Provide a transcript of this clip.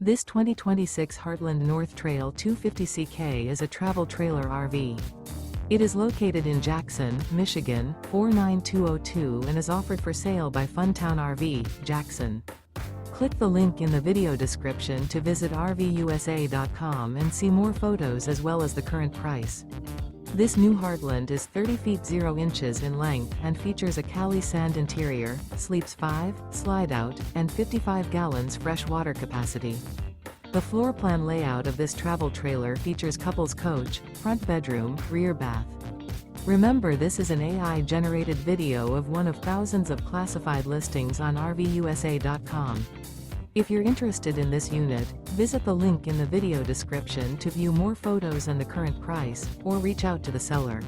This 2026 Heartland North Trail 250CK is a travel trailer RV. It is located in Jackson, Michigan, 49202 and is offered for sale by Funtown RV, Jackson. Click the link in the video description to visit RVUSA.com and see more photos as well as the current price. This new Heartland is 30 feet 0 inches in length and features a CALLI SAND interior, sleeps 5, Slideout, and 55 gallons fresh water capacity. The floor plan layout of this travel trailer features couples coach, front bedroom, rear bath. Remember, this is an AI-generated video of one of thousands of classified listings on RVUSA.com. If you're interested in this unit, visit the link in the video description to view more photos and the current price, or reach out to the seller.